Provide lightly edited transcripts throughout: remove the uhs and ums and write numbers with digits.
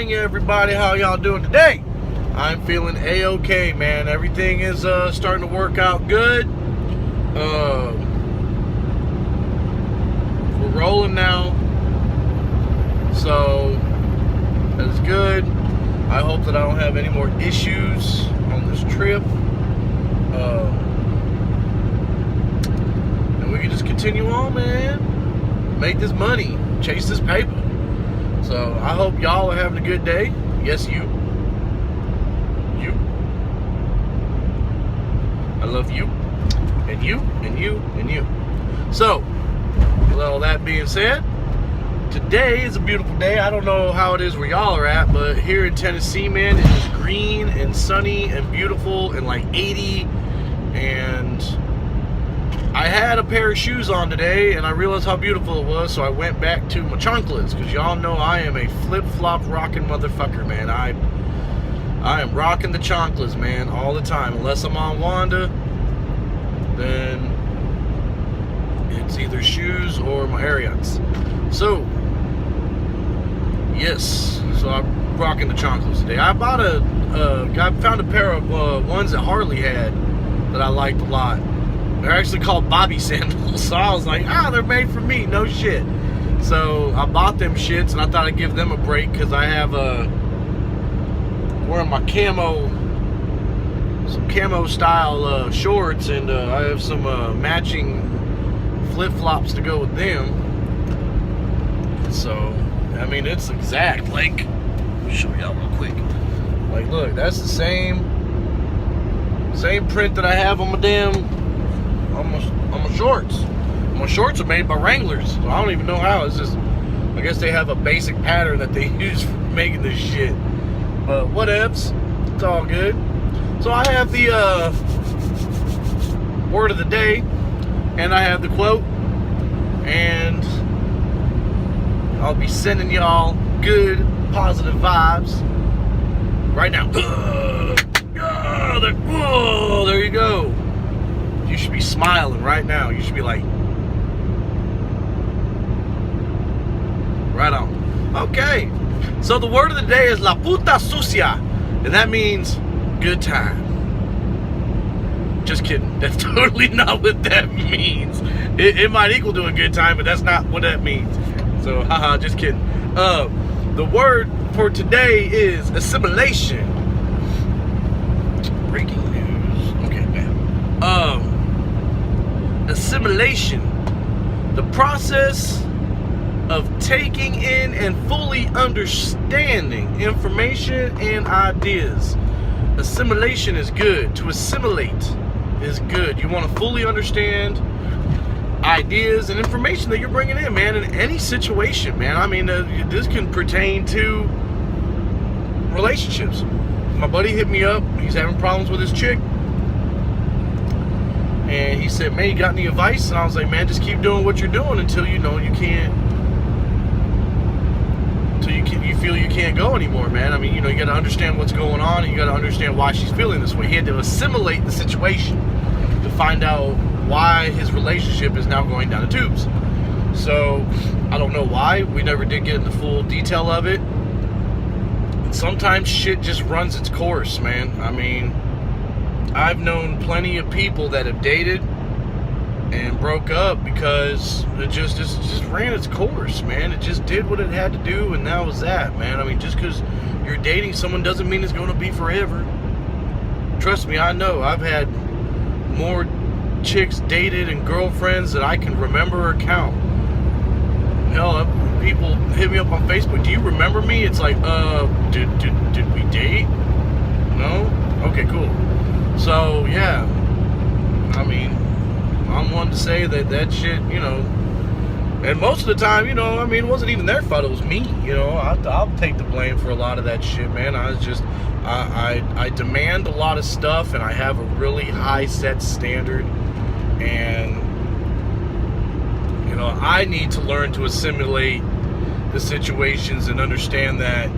morning, everybody. How y'all doing today? I'm feeling a-okay, man. Everything is starting to work out good. We're rolling now, so that's good. I hope that I don't have any more issues on this trip, and we can just continue on, man. Make this money, chase this paper. So I hope y'all are having a good day. Yes, you. I love you, and you, and you, and you. So, with all that being said, today is a beautiful day. I don't know how it is where y'all are at, but here in Tennessee, man, it is green and sunny and beautiful and like 80. And I had a pair of shoes on today, and I realized how beautiful it was, so I went back to my chanclas, because y'all know I am a flip-flop rocking motherfucker, man. I am rocking the chanclas, man, all the time. Unless I'm on Wanda, then it's either shoes or my Ariats. So, yes, so I'm rocking the chanclas today. I bought I found a pair of ones that Harley had that I liked a lot. They're actually called Bobby sandals, so I was like, they're made for me, no shit. So I bought them shits, and I thought I'd give them a break, because I have wearing my some camo style shorts, and I have some matching flip-flops to go with them. So, I mean, it's exact. Like, let me show y'all real quick. Like, look, that's the same print that I have on my on my shorts. My shorts are made by Wranglers, so I don't even know how. It's just, I guess they have a basic pattern that they use for making this shit. But whatevs, it's all good. So I have the word of the day, and I have the quote, and I'll be sending y'all good, positive vibes right now. Oh, there you go. You should be smiling right now. You should be like, right on. Okay. So the word of the day is la puta sucia, and that means good time. Just kidding. That's totally not what that means. It might equal to a good time, but that's not what that means. So, haha, just kidding. The word for today is assimilation. Breaking news. Okay, man. Assimilation. The process of taking in and fully understanding information and ideas. Assimilation is good. To assimilate is good. You want to fully understand ideas and information that you're bringing in, man, in any situation, man. I mean, this can pertain to relationships. My buddy hit me up. He's having problems with his chick. And he said, man, you got any advice? And I was like, man, just keep doing what you're doing until you know you can't. You feel you can't go anymore, man. I mean, you got to understand what's going on, and you got to understand why she's feeling this way. He had to assimilate the situation to find out why his relationship is now going down the tubes. So, I don't know why. We never did get into full detail of it. And sometimes shit just runs its course, man. I mean, I've known plenty of people that have dated and broke up because it just ran its course, man. It just did what it had to do, and that was that, man. I mean, just because you're dating someone doesn't mean it's going to be forever. Trust me, I know. I've had more chicks dated and girlfriends that I can remember or count. Hell, people hit me up on Facebook. Do you remember me? It's like, did we date? No? Okay, cool. So, yeah. I mean, I'm one to say that shit, and most of the time, I mean, it wasn't even their fault, it was me, I'll take the blame for a lot of that shit, man. I demand a lot of stuff, and I have a really high set standard, and, I need to learn to assimilate the situations and understand that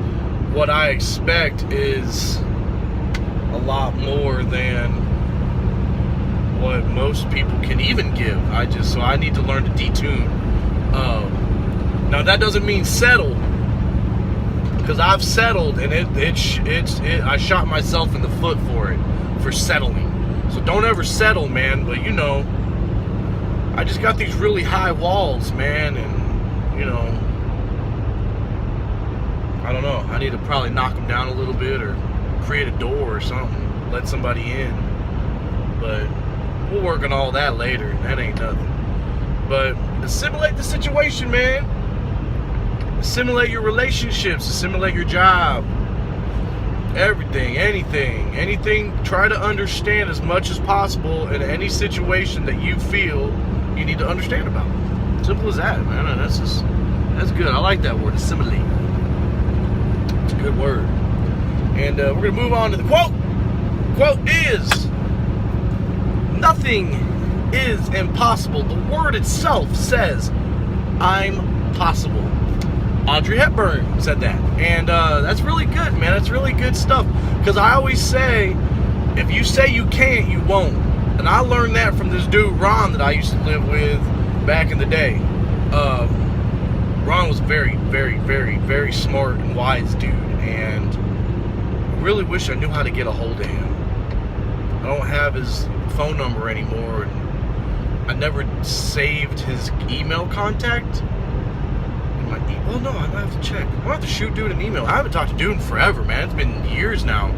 what I expect is a lot more than what most people can even give. So I need to learn to detune. Now that doesn't mean settle, Because I've settled, and I shot myself in the foot for settling. So don't ever settle, man. But you know, I just got these really high walls, man, and you know, I don't know. I need to probably knock them down a little bit, or create a door or something, let somebody in. But we'll work on all that later. That ain't nothing. But assimilate the situation, man. Assimilate your relationships. Assimilate your job. Everything, anything. Try to understand as much as possible in any situation that you feel you need to understand about. Simple as that, man. That's good. I like that word, assimilate. It's a good word. And we're going to move on to the quote. Quote is, nothing is impossible. The word itself says, I'm possible. Audrey Hepburn said that. And that's really good, man. That's really good stuff. Because I always say, if you say you can't, you won't. And I learned that from this dude, Ron, that I used to live with back in the day. Ron was very, very, very, very smart and wise dude. And I really wish I knew how to get a hold of him. I don't have his phone number anymore. And I never saved his email contact. Well, no, I might have to check. I'm gonna have to shoot dude an email. I haven't talked to dude in forever, man. It's been years now.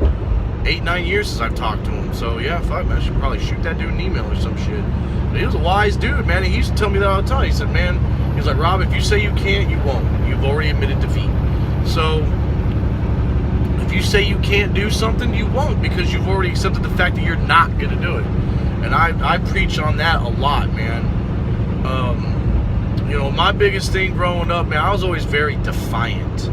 8-9 years since I've talked to him. So yeah, fuck, man, I should probably shoot that dude an email or some shit. But he was a wise dude, man. He used to tell me that all the time. He said, man, he's like, Rob, if you say you can't, you won't. You've already admitted defeat. So if you say you can't do something, you won't, because you've already accepted the fact that you're not gonna do it. And I preach on that a lot, man. You know, my biggest thing growing up, man, I was always very defiant.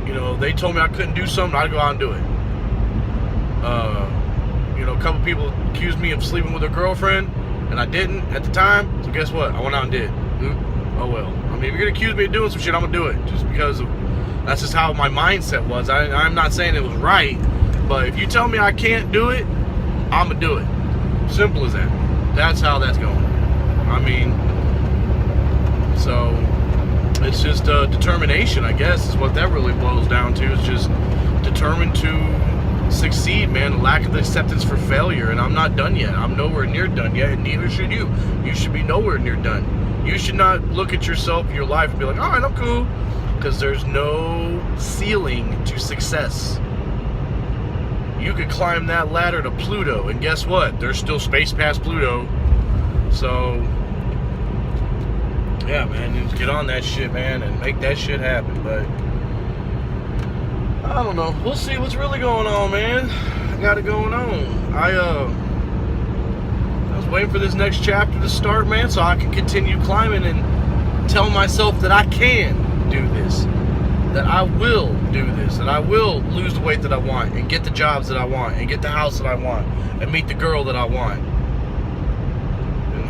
You know, they told me I couldn't do something, I'd go out and do it. You know, a couple people accused me of sleeping with a girlfriend, and I didn't at the time, so guess what? I went out and did. Oh well. I mean, if you're gonna accuse me of doing some shit, I'm gonna do it, just because that's just how my mindset was. I'm not saying it was right, but if you tell me I can't do it, I'm gonna do it. Simple as that. That's how that's going. I mean, so it's just determination, I guess, is what that really boils down to. Is just determined to succeed, man. Lack of acceptance for failure. And I'm not done yet. I'm nowhere near done yet, and neither should you. You should be nowhere near done. You should not look at yourself, your life, and be like, all right, I'm cool. Because there's no ceiling to success. You could climb that ladder to Pluto, and guess what? There's still space past Pluto. So, yeah, man, just get on that shit, man, and make that shit happen. But I don't know. We'll see what's really going on, man. I got it going on. I was waiting for this next chapter to start, man, so I can continue climbing and tell myself that I can do this, that I will do this, that I will lose the weight that I want, and get the jobs that I want, and get the house that I want, and meet the girl that I want,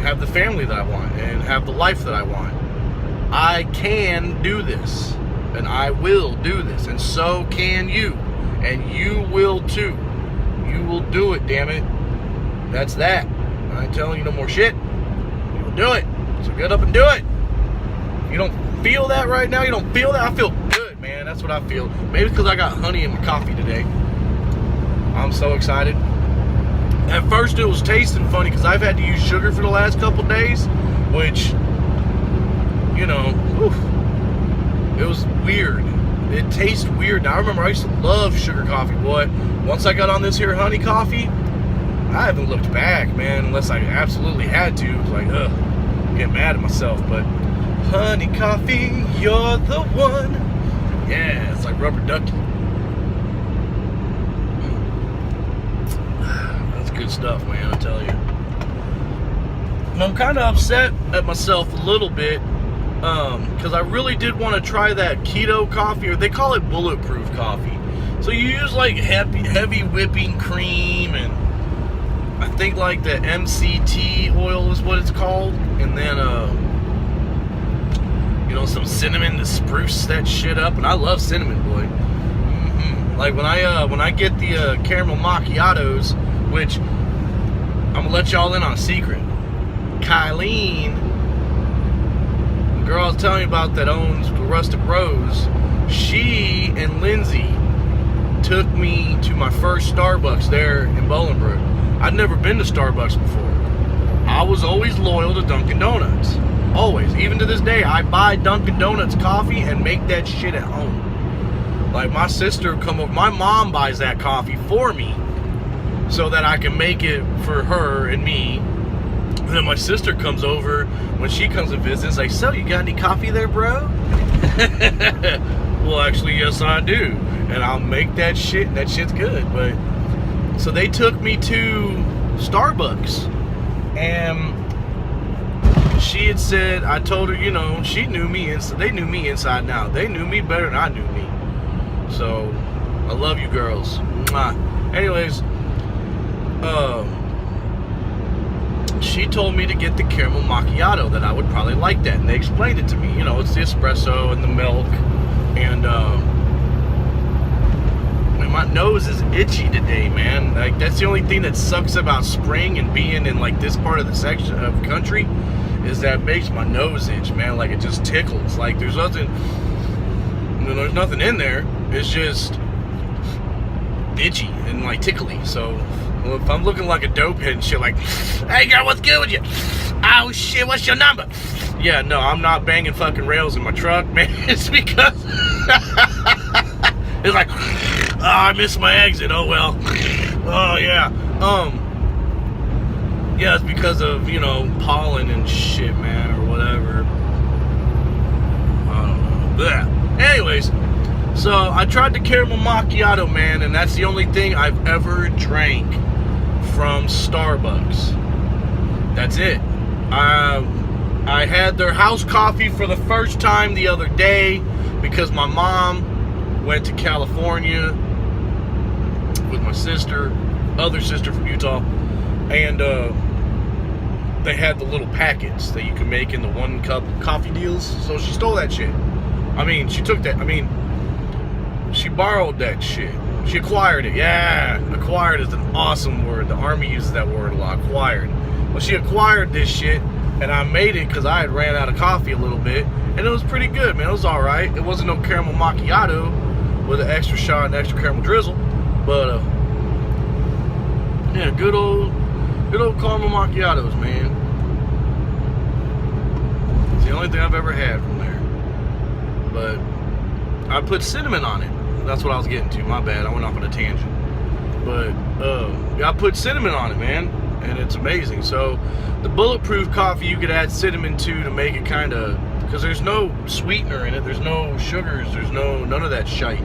have the family that I want, and have the life that I want. I can do this, and I will do this, and so can you, and you will too. You will do it, damn it. That's that. I ain't telling you no more shit. You will do it. So get up and do it. If you don't feel that right now, you don't feel that, I feel good, man. That's what I feel. Maybe because I got honey in my coffee today. I'm so excited. At first it was tasting funny because I've had to use sugar for the last couple days, which, you know, it was weird. It tastes weird. Now I remember I used to love sugar coffee, boy. Once I got on this here honey coffee, I haven't looked back, man, unless I absolutely had to. It was like, ugh, get mad at myself. But honey coffee, you're the one. Yeah, it's like rubber ducky. Good stuff, man, I tell you. And I'm kind of upset at myself a little bit because I really did want to try that keto coffee, or they call it bulletproof coffee. So you use like heavy whipping cream, and I think like the MCT oil is what it's called, and then you know, some cinnamon to spruce that shit up. And I love cinnamon, boy. Like when I get the caramel macchiatos, which I'm gonna let y'all in on a secret. Kylene girl I was telling you about that owns the Rustic Rose, she and Lindsay took me to my first Starbucks there in Bolingbrook. I'd never been to Starbucks before. I was always loyal to Dunkin' Donuts. Always. Even to this day, I buy Dunkin' Donuts coffee and make that shit at home. Like, my sister come over, my mom buys that coffee for me so that I can make it for her and me. And then my sister comes over when she comes and visits, like, so you got any coffee there, bro? Well, actually, yes, I do. And I'll make that shit, and that shit's good. But so they took me to Starbucks, and she had said, I told her, you know, she knew me, they knew me inside and out. They knew me better than I knew me. So, I love you girls. Mwah. Anyways, she told me to get the caramel macchiato, that I would probably like that. And they explained it to me. You know, it's the espresso and the milk. And, my nose is itchy today, man. Like, that's the only thing that sucks about spring and being in, like, this part of the section of country, is that it makes my nose itch, man. Like, it just tickles. Like, there's nothing in there. It's just itchy and, like, tickly. So, well, if I'm looking like a dopehead and shit, like, hey, girl, what's good with you? Oh, shit, what's your number? Yeah, no, I'm not banging fucking rails in my truck, man. It's because it's like, oh, I missed my exit. Oh, well. Oh, yeah. Yeah, it's because of, you know, pollen and shit, man, or whatever. I don't know. Blech. Anyways, so I tried the caramel macchiato, man, and that's the only thing I've ever drank from Starbucks. That's it. I had their house coffee for the first time the other day because my mom went to California with my sister, other sister from Utah, and they had the little packets that you can make in the 1 cup coffee deals. So she stole that shit. I mean, she took that. I mean, she borrowed that shit. She acquired it. Yeah, acquired is an awesome word. The Army uses that word a lot. Acquired. Well, she acquired this shit, and I made it because I had ran out of coffee a little bit, and it was pretty good, man. It was all right. It wasn't no caramel macchiato with an extra shot and extra caramel drizzle, but yeah, good old caramel macchiatos, man. It's the only thing I've ever had from there. But I put cinnamon on it. That's what I was getting to. My bad. I went off on a tangent. But I put cinnamon on it, man, and it's amazing. So the bulletproof coffee you could add cinnamon to make it kind of, because there's no sweetener in it. There's no sugars. There's none of that shite.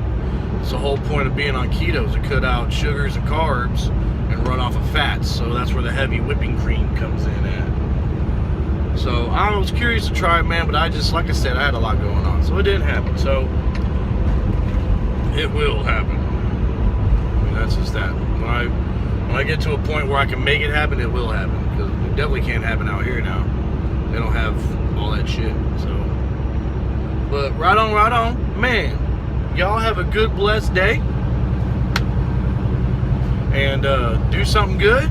It's the whole point of being on keto, is to cut out sugars and carbs and run off of fats. So that's where the heavy whipping cream comes in at. So I was curious to try it, man, but I just, like I said, I had a lot going on, so it didn't happen. So it will happen. I mean, that's just that. When I get to a point where I can make it happen, it will happen, because it definitely can't happen out here now. They don't have all that shit. So, but right on, man. Y'all have a good, blessed day, and do something good.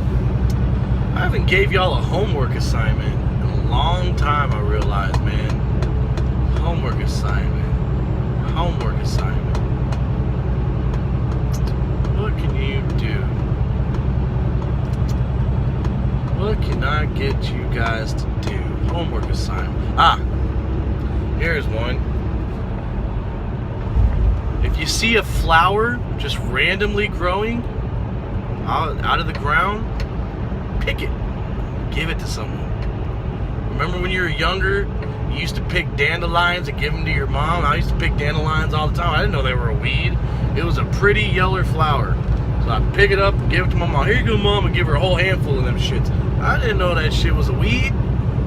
I haven't gave y'all a homework assignment in a long time, I realized, man. Homework assignment. What can you do? What can I get you guys to do? Homework assignment. Here's one. If you see a flower just randomly growing out of the ground, pick it. Give it to someone. Remember when you were younger, you used to pick dandelions and give them to your mom? I used to pick dandelions all the time. I didn't know they were a weed. It was a pretty yellow flower. So I'd pick it up and give it to my mom. Here you go, Mom, and give her a whole handful of them shits. I didn't know that shit was a weed.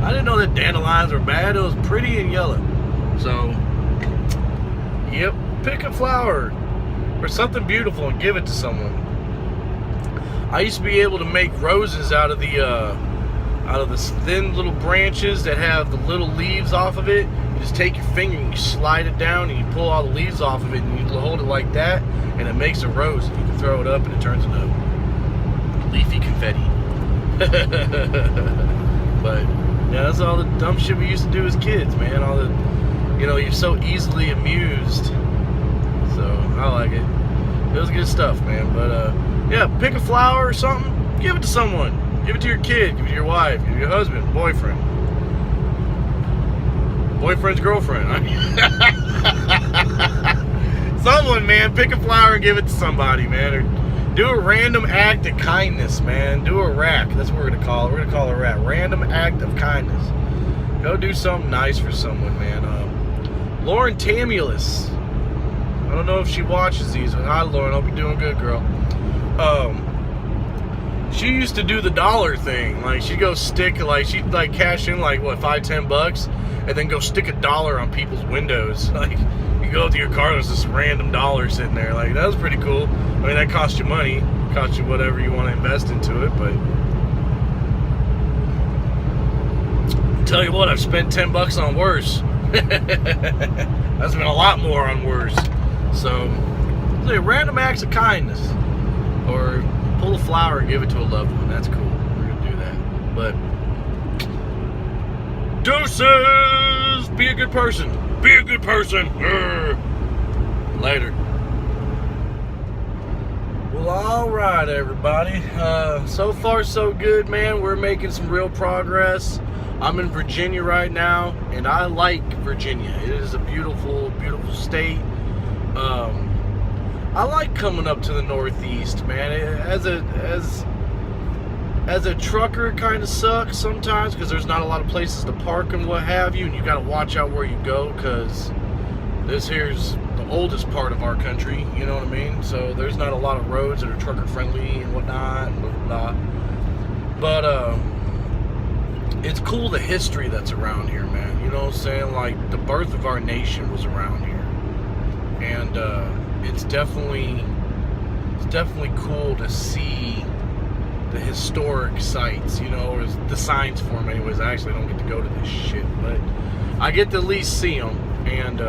I didn't know that dandelions were bad. It was pretty and yellow. So, yep. Pick a flower or something beautiful and give it to someone. I used to be able to make roses out of the thin little branches that have the little leaves off of it. You just take your finger and you slide it down and you pull all the leaves off of it and you hold it like that, and it makes a rose. You can throw it up and it turns into leafy confetti. But Yeah, that's all the dumb shit we used to do as kids, man. All the, you know, you're so easily amused. So I like it. It was good stuff, man. But yeah, pick a flower or something, give it to someone. Give it to your kid, give it to your wife, give it to your husband, boyfriend. Boyfriend's girlfriend. Someone, man, pick a flower and give it to somebody, man. Or do a random act of kindness, man. Do a rack. That's what we're going to call it. We're going to call it a rack. Random act of kindness. Go do something nice for someone, man. Lauren Tamulus. I don't know if she watches these. Hi, Lauren. Hope you're doing good, girl. She used to do the dollar thing. Like, she'd go stick, like, she'd, like, cash in, like, what, $5-10? And then go stick $1 on people's windows. Like, you go to your car, there's this random dollar sitting there. Like, that was pretty cool. I mean, that cost you money. Cost you whatever you want to invest into it, but I'll tell you what, I've spent $10 on worse. I've spent a lot more on worse. So, random acts of kindness. Or pull a flower and give it to a loved one. That's cool. We're going to do that. But deuces! Be a good person. Be a good person. Later. Well, alright, everybody. So far, so good, man. We're making some real progress. I'm in Virginia right now, and I like Virginia. It is a beautiful, beautiful state. I like coming up to the Northeast, man. As a trucker, it kind of sucks sometimes because there's not a lot of places to park and what have you, and you got to watch out where you go because this here's the oldest part of our country, you know what I mean? So there's not a lot of roads that are trucker friendly and whatnot, and blah, blah, blah. But it's cool the history that's around here, man. You know what I'm saying? Like, the birth of our nation was around here, and it's definitely cool to see the historic sites, you know, or the signs for them anyways. I actually don't get to go to this shit, but I get to at least see them, and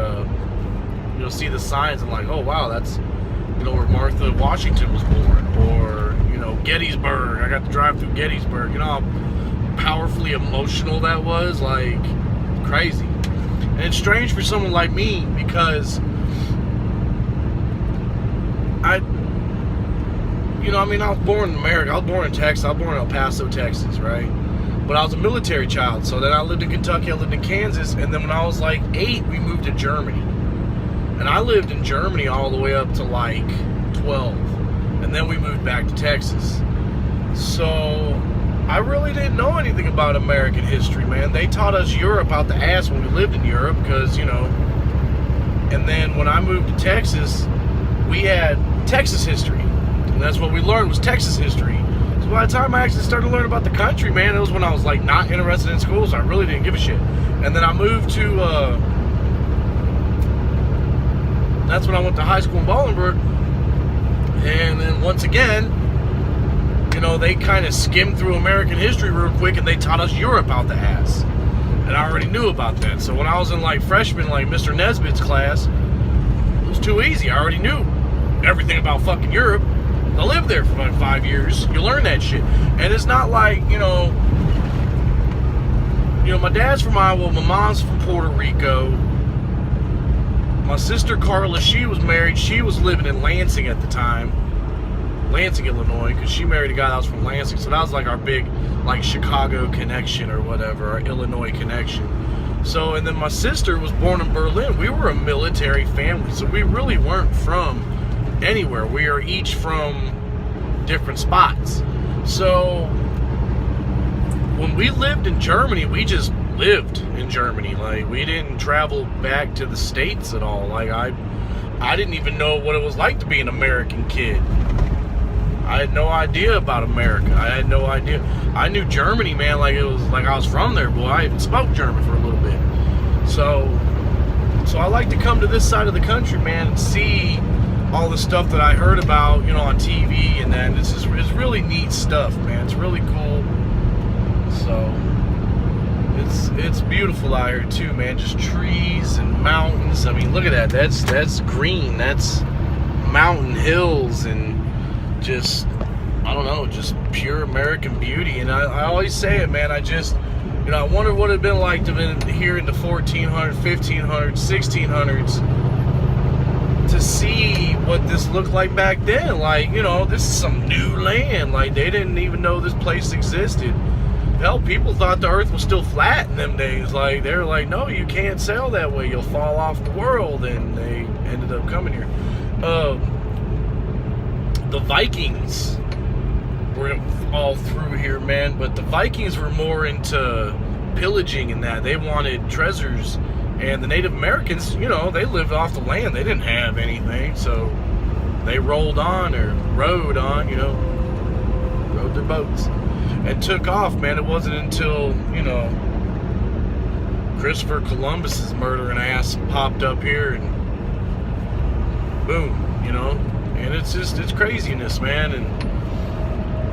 you'll see the signs and like, oh wow, that's, you know, where Martha Washington was born, or, you know, Gettysburg. I got to drive through Gettysburg. You know how powerfully emotional that was? Like, crazy. And it's strange for someone like me because I was born in America. I was born in Texas. I was born in El Paso, Texas, right? But I was a military child. So then I lived in Kentucky. I lived in Kansas. And then when I was like 8, we moved to Germany. And I lived in Germany all the way up to like 12. And then we moved back to Texas. So I really didn't know anything about American history, man. They taught us Europe out the ass when we lived in Europe because, you know. And then when I moved to Texas, we had Texas history. And that's what we learned was Texas history. So by the time I actually started learning about the country, man, it was when I was like not interested in school, so I really didn't give a shit. And then I moved to, that's when I went to high school in Bolingbrook. And then once again, you know, they kind of skimmed through American history real quick and they taught us Europe out the ass. And I already knew about that. So when I was in like freshman, like Mr. Nesbitt's class, it was too easy. I already knew everything about fucking Europe. I lived there for like 5 years. You learn that shit. And it's not like, you know, my dad's from Iowa, my mom's from Puerto Rico. My sister Carla, she was married. She was living in Lansing at the time. Lansing, Illinois, because she married a guy that was from Lansing. So that was like our big, like, Chicago connection or whatever, our Illinois connection. So, and then my sister was born in Berlin. We were a military family, so we really weren't from anywhere. We are each from different spots. So when we lived in Germany, we just lived in Germany. Like, we didn't travel back to the States at all. Like, I didn't even know what it was like to be an American kid. I had no idea about America. I had no idea. I knew Germany, man, like it was like I was from there, boy. I even spoke German for a little bit. So I like to come to this side of the country, man, and see all the stuff that I heard about, you know, on TV, and then it's really neat stuff, man. It's really cool. So it's beautiful out here too, man. Just trees and mountains. I mean, look at that. That's green. That's mountain hills and just, I don't know, just pure American beauty. And I always say it, man. I You know, I wonder what it'd been like to been here in the 1400s, 1500s, 1600s to see what this looked like back then. Like, you know, this is some new land. Like, they didn't even know this place existed. Hell, people thought the earth was still flat in them days. Like, they were like, no, you can't sail that way. You'll fall off the world. And they ended up coming here. The Vikings were all through here, man. But the Vikings were more into pillaging and that. They wanted treasures. And the Native Americans, you know, they lived off the land. They didn't have anything. So they rolled on or rode on, you know, rode their boats. And took off, man. It wasn't until, you know, Christopher Columbus's murdering ass popped up here and boom, you know. And it's just, it's craziness, man. And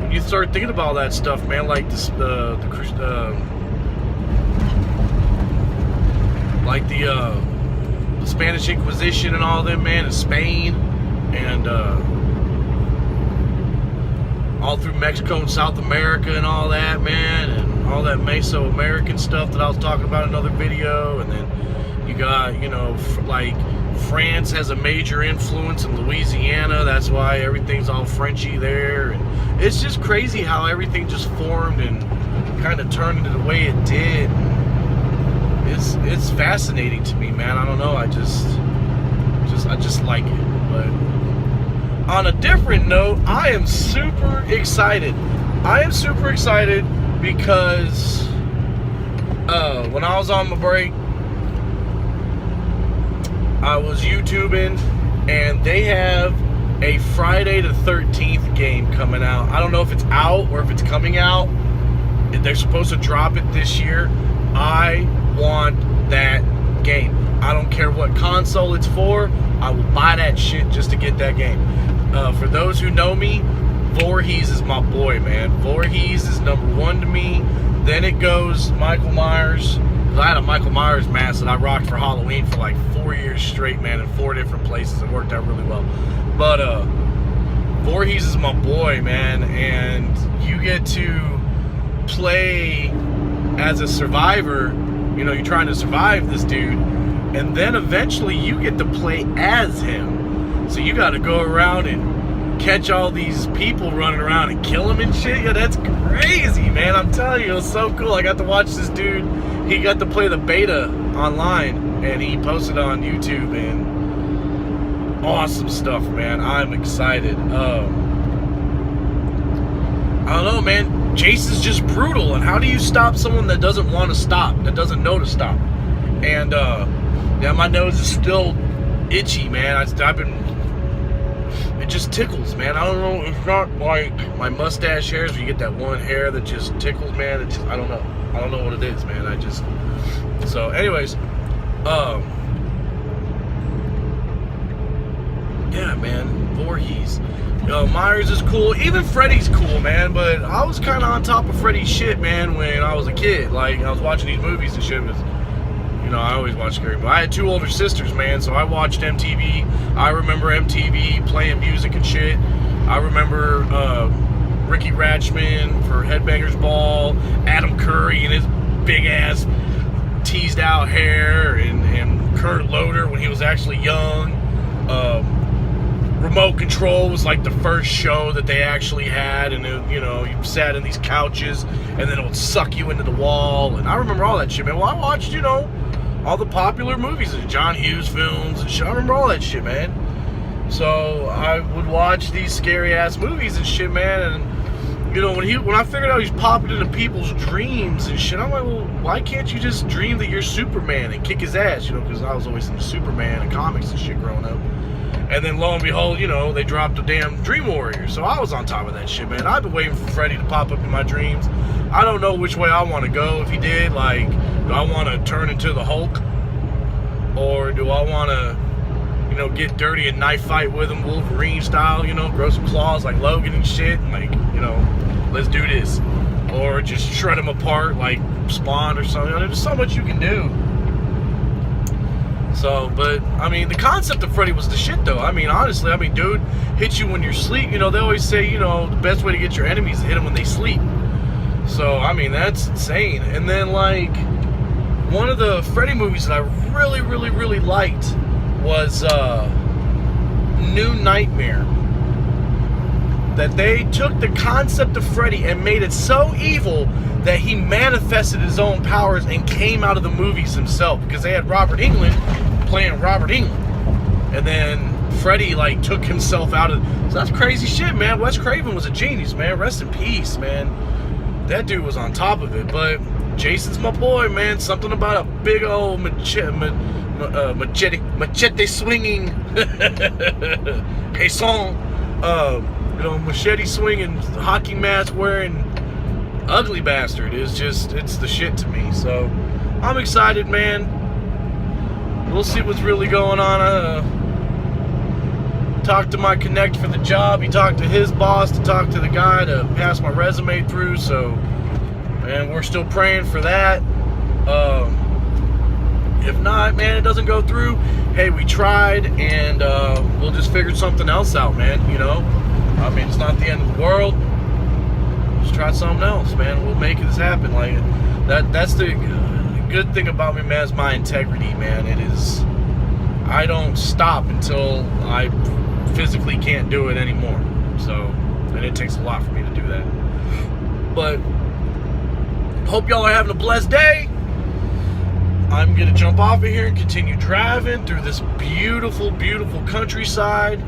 when you start thinking about all that stuff, man, like this, the Spanish Inquisition and all them, man, in Spain and all through Mexico and South America and all that, man, and all that Mesoamerican stuff that I was talking about in another video. And then you got, you know, like France has a major influence in Louisiana. That's why everything's all Frenchy there. And it's just crazy how everything just formed and kind of turned into the way it did. It's fascinating to me, man. I don't know. I just like it. But on a different note, I am super excited. I am super excited because when I was on my break, I was YouTubing, and they have a Friday the 13th game coming out. I don't know if it's out or if it's coming out. They're supposed to drop it this year. I want that game. I don't care what console it's for. I will buy that shit just to get that game. For those who know me, Voorhees is my boy, man. Voorhees is number one to me. Then it goes Michael Myers. I had a Michael Myers mask that I rocked for Halloween for like 4 years straight, man, in 4 different places. It worked out really well. But Voorhees is my boy, man, and you get to play as a survivor. You know, you're trying to survive this dude, and then eventually you get to play as him. So you got to go around and catch all these people running around and kill them and shit. Yeah, that's crazy, man. I'm telling you, it was so cool. I got to watch this dude. He got to play the beta online, and he posted on YouTube, and awesome stuff, man. I'm excited. I don't know, man. Jason's just brutal, and how do you stop someone that doesn't want to stop, that doesn't know to stop? And yeah, my nose is still itchy, man. I've been, it just tickles, man. I don't know, it's not like my mustache hairs where you get that one hair that just tickles, man. It just, I don't know what it is, man. So anyways, yeah, man, Voorhees. Myers is cool. Even Freddy's cool, man. But I was kind of on top of Freddy's shit, man, when I was a kid. Like, I was watching these movies and shit. You know, I always watch scary. But I had 2 older sisters, man, so I watched MTV. I remember MTV playing music and shit. I remember Ricky Ratchman for Headbangers Ball, Adam Curry and his big ass teased out hair, and Kurt Loder when he was actually young. Remote Control was like the first show that they actually had, and it, you know, you sat in these couches and then it would suck you into the wall. And I remember all that shit, man. Well, I watched, you know, all the popular movies and John Hughes films and shit. I remember all that shit, man. So I would watch these scary ass movies and shit, man. And you know, when I figured out he's popping into people's dreams and shit, I'm like, well, why can't you just dream that you're Superman and kick his ass? You know, because I was always into Superman and comics and shit growing up. And then lo and behold, you know, they dropped a damn Dream Warrior. So I was on top of that shit, man. I've been waiting for Freddy to pop up in my dreams. I don't know which way I want to go. If he did, like, do I want to turn into the Hulk? Or do I want to, you know, get dirty and knife fight with him, Wolverine style, you know, grow some claws like Logan and shit, and like, you know, let's do this. Or just shred him apart like Spawn or something. You know, there's so much you can do. So, but, I mean, the concept of Freddy was the shit, though. I mean, honestly, I mean, dude, hit you when you're asleep. You know, they always say, you know, the best way to get your enemies is to hit them when they sleep. So, I mean, that's insane. And then, like, one of the Freddy movies that I really, really, really liked was New Nightmare. That they took the concept of Freddy and made it so evil that he manifested his own powers and came out of the movies himself. Because they had Robert Englund playing Robert Englund. And then Freddy, like, took himself out of... So that's crazy shit, man. Wes Craven was a genius, man. Rest in peace, man. That dude was on top of it. But Jason's my boy, man. Something about a big old machete swinging caisson, machete swinging, hockey mask wearing ugly bastard is just, it's the shit to me. So I'm excited, man. We'll see what's really going on. Talked to my connect for the job. He talked to his boss to talk to the guy to pass my resume through. So, man, we're still praying for that. If not, man, it doesn't go through. Hey, we tried, and we'll just figure something else out, man. You know, I mean, it's not the end of the world. Just try something else, man. We'll make this happen. Like that's the good thing about me, man. Is my integrity, man. It is. I don't stop until I physically can't do it anymore. So, and it takes a lot for me to do that. But hope y'all are having a blessed day. I'm gonna jump off of here and continue driving through this beautiful, beautiful countryside.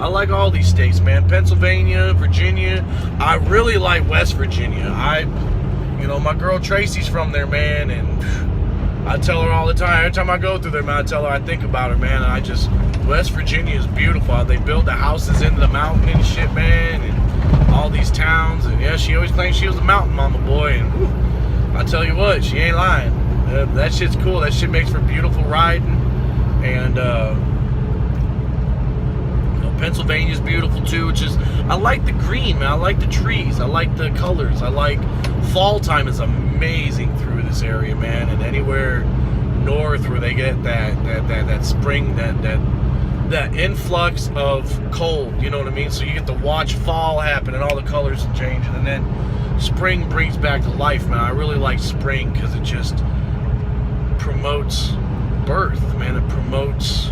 I like all these states, man. Pennsylvania, Virginia. I really like West Virginia. My girl Tracy's from there, man, and I tell her all the time. Every time I go through there, man, I tell her I think about her, man. And West Virginia is beautiful. They build the houses into the mountain and shit, man, and all these towns. And yeah, she always claimed she was a mountain mama, boy. And whew, I tell you what, she ain't lying. That shit's cool. That shit makes for beautiful riding. And Pennsylvania's beautiful too. It's just, I like the green, man. I like the trees. I like the colors. I like fall time is amazing through this area, man. And anywhere north where they get that spring, that influx of cold, you know what I mean? So you get to watch fall happen and all the colors changing, and then spring brings back to life, man. I really like spring because it just promotes birth, man. It promotes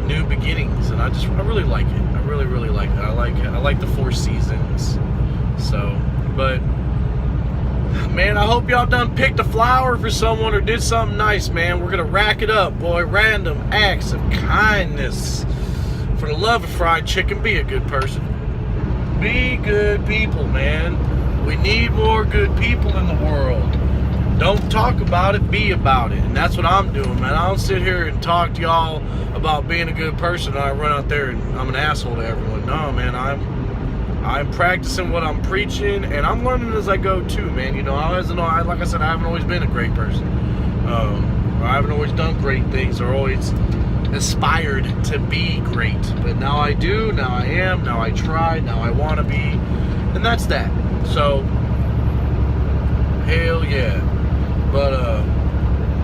new beginnings, and I really like it. I really, really like it. I like the 4 seasons. So, but man, I hope y'all done picked a flower for someone or did something nice, man. We're gonna rack it up, boy. Random acts of kindness. For the love of fried chicken, be a good person. Be good people, man. We need more good people in the world. Don't talk about it, be about it. And that's what I'm doing, man. I don't sit here and talk to y'all about being a good person and I run out there and I'm an asshole to everyone. No, man, I'm practicing what I'm preaching, and I'm learning as I go too, man. You know, like I said, I haven't always been a great person. I haven't always done great things or always aspired to be great. But now I do, now I am, now I try, now I want to be. And that's that. So, hell yeah. But,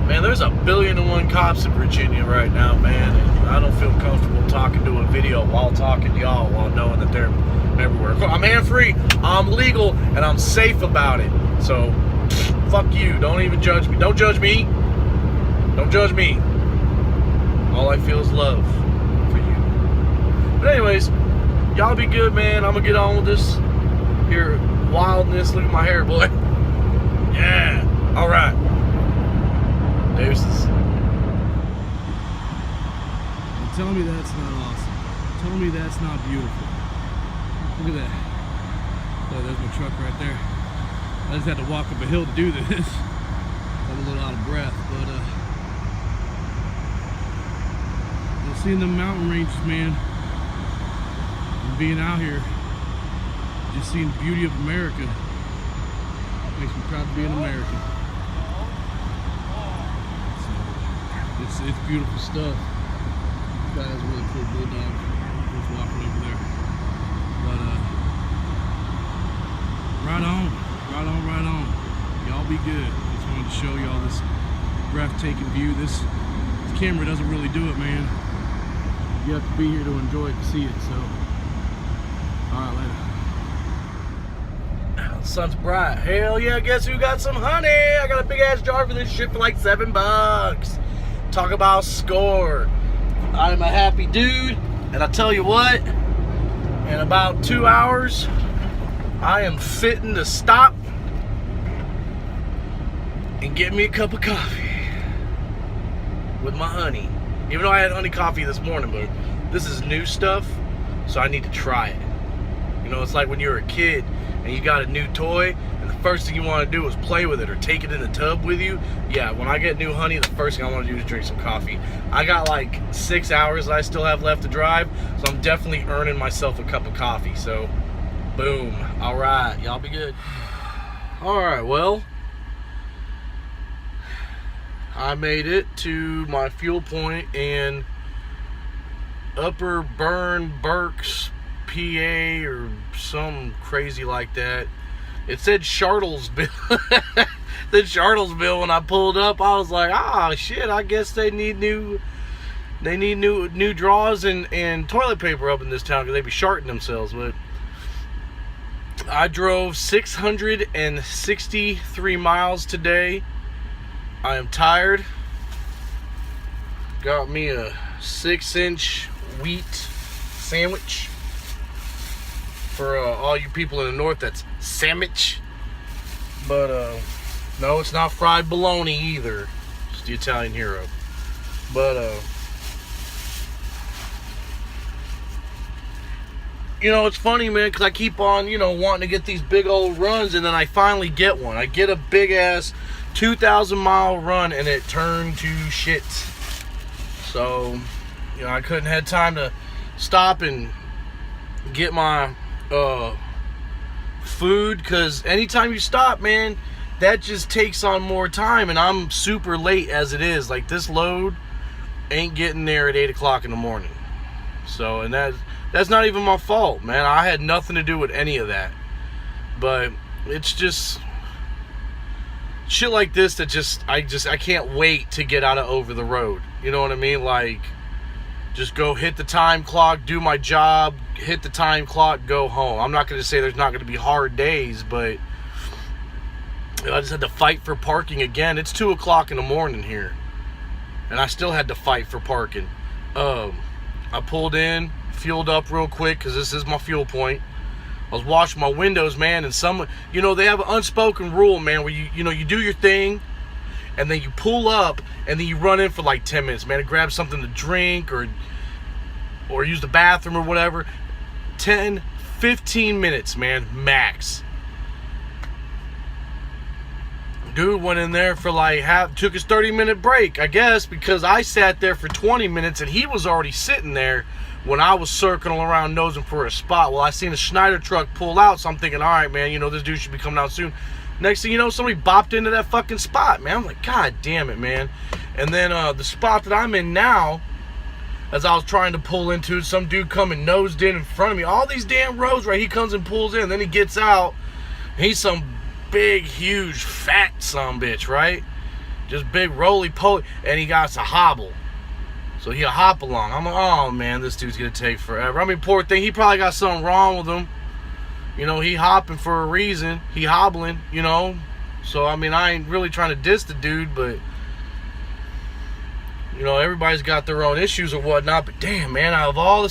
man, there's 1,000,001 cops in Virginia right now, man. And I don't feel comfortable talking to a video while talking to y'all while knowing that they're everywhere. I'm hand-free, I'm legal, and I'm safe about it. So, fuck you. Don't even judge me. Don't judge me. Don't judge me. All I feel is love for you. But anyways, y'all be good, man. I'm going to get on with this here wildness. Look at my hair, boy. Yeah. All right. Deuces. Tell me that's not awesome. Tell me that's not beautiful. Look at that. Oh, there's my truck right there. I just had to walk up a hill to do this. I'm a little out of breath, but just seeing the mountain ranges, man, and being out here, just seeing the beauty of America makes me proud to be an American. So, it's beautiful stuff. This guy has a really cool bulldog. He's walking over there. But right on, right on, right on. Y'all be good. Just wanted to show y'all this breathtaking view. This camera doesn't really do it, man. You have to be here to enjoy it, to see it. So, all right, later. Sun's bright. Hell yeah, guess who got some honey? I got a big ass jar for this shit for like $7. Talk about score. I'm a happy dude, and I tell you what, in about 2 hours, I am fitting to stop and get me a cup of coffee with my honey. Even though I had honey coffee this morning, but this is new stuff, so I need to try it. You know, it's like when you're a kid and you got a new toy, and the first thing you want to do is play with it or take it in the tub with you. Yeah, when I get new honey, the first thing I want to do is drink some coffee. I got like 6 hours that I still have left to drive, so I'm definitely earning myself a cup of coffee. So, boom. All right, y'all be good. All right, well, I made it to my fuel point in Upper Berks, PA, or some crazy like that. It said Charlottesville. The Charlottesville. When I pulled up, I was like, ah, shit, I guess they need new drawers and toilet paper up in this town, because they be sharting themselves. But I drove 663 miles today. I am tired. Got me a 6-inch wheat sandwich. For all you people in the north, that's sandwich. But no, it's not fried bologna either. It's the Italian hero. But you know, it's funny, man, because I keep on, you know, wanting to get these big old runs, and then I finally get one. I get a big ass 2,000-mile run, and it turned to shit. So, you know, I couldn't have time to stop and get my food, because anytime you stop, man, that just takes on more time, and I'm super late as it is. Like, this load ain't getting there at 8 o'clock in the morning. So, and that's not even my fault, man. I had nothing to do with any of that. But it's just shit like this that I can't wait to get out of over the road. You know what I mean? Like, just go hit the time clock, do my job, hit the time clock, go home. I'm not going to say there's not going to be hard days, but you know, I just had to fight for parking again. It's 2 o'clock in the morning here, and I still had to fight for parking. I pulled in, fueled up real quick, because this is my fuel point. I was washing my windows, man, and you know, they have an unspoken rule, man, where you know, you do your thing, and then you pull up, and then you run in for like 10 minutes, man, to grab something to drink, or use the bathroom or whatever. 10, 15 minutes, man, max. Dude went in there for like took his 30-minute break, I guess, because I sat there for 20 minutes, and he was already sitting there when I was circling around nosing for a spot. Well, I seen a Schneider truck pull out, so I'm thinking, all right, man, you know, this dude should be coming out soon. Next thing you know, somebody bopped into that fucking spot, man. I'm like, God damn it, man. And then the spot that I'm in now, as I was trying to pull into, some dude come and nosed in front of me. All these damn roads, right? He comes and pulls in, then he gets out. He's some big, huge, fat sumbitch, right? Just big, roly-poly, and he got a hobble. So he'll hop along. I'm like, oh, man, this dude's going to take forever. I mean, poor thing, he probably got something wrong with him. You know, he hopping for a reason. He hobbling, you know. So, I mean, I ain't really trying to diss the dude, but, you know, everybody's got their own issues or whatnot. But, damn, man, out of all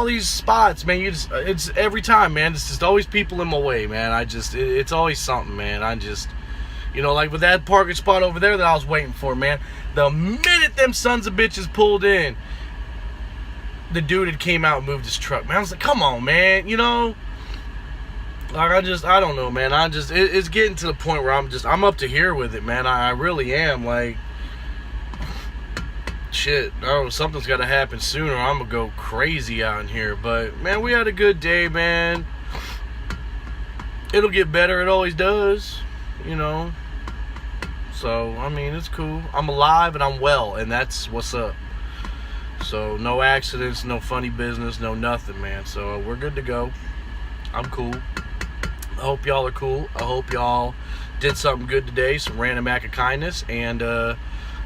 these spots, man, it's every time, man, it's just always people in my way, man. It's always something, man. You know, like with that parking spot over there that I was waiting for, man. The minute them sons of bitches pulled in, the dude had came out and moved his truck, man. I was like, come on, man, you know. Like, I don't know, man. It's getting to the point where I'm up to here with it, man. I really am. Like, shit, I don't know, something's got to happen sooner, or I'm going to go crazy out in here. But, man, we had a good day, man. It'll get better. It always does, you know. So, I mean, it's cool. I'm alive and I'm well, and that's what's up. So, no accidents, no funny business, no nothing, man. So, we're good to go. I'm cool. I hope y'all are cool. I hope y'all did something good today, some random act of kindness, and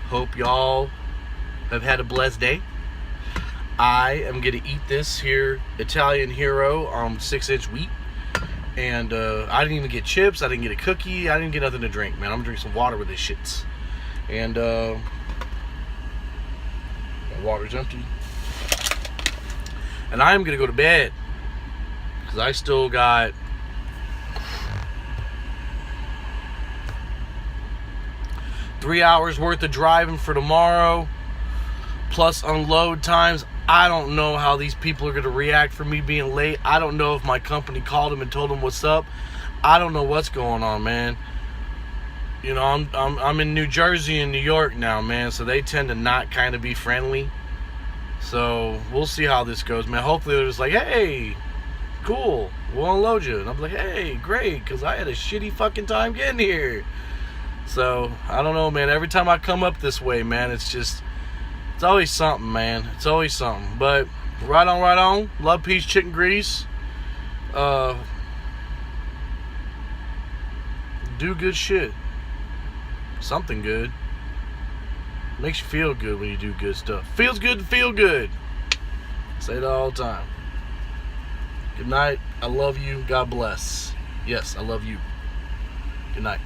hope y'all have had a blessed day. I am going to eat this here Italian hero 6-inch wheat, And I didn't even get chips. I didn't get a cookie. I didn't get nothing to drink, man. I'm gonna drink some water with this shits. And my water's empty. And I am gonna go to bed because I still got three hours worth of driving for tomorrow, plus unload times. I don't know how these people are going to react for me being late. I don't know if my company called them and told them what's up. I don't know what's going on, man. You know, I'm in New Jersey and New York now, man, so they tend to not kind of be friendly. So we'll see how this goes, man. Hopefully they're just like, hey, cool, we'll unload you. And I'm like, hey, great, because I had a shitty fucking time getting here. So I don't know, man. Every time I come up this way, man, it's always something, man. It's always something. But right on, right on. Love, peace, chicken grease. Do good shit. Something good. Makes you feel good when you do good stuff. Feels good to feel good. Say that all the time. Good night. I love you. God bless. Yes, I love you. Good night.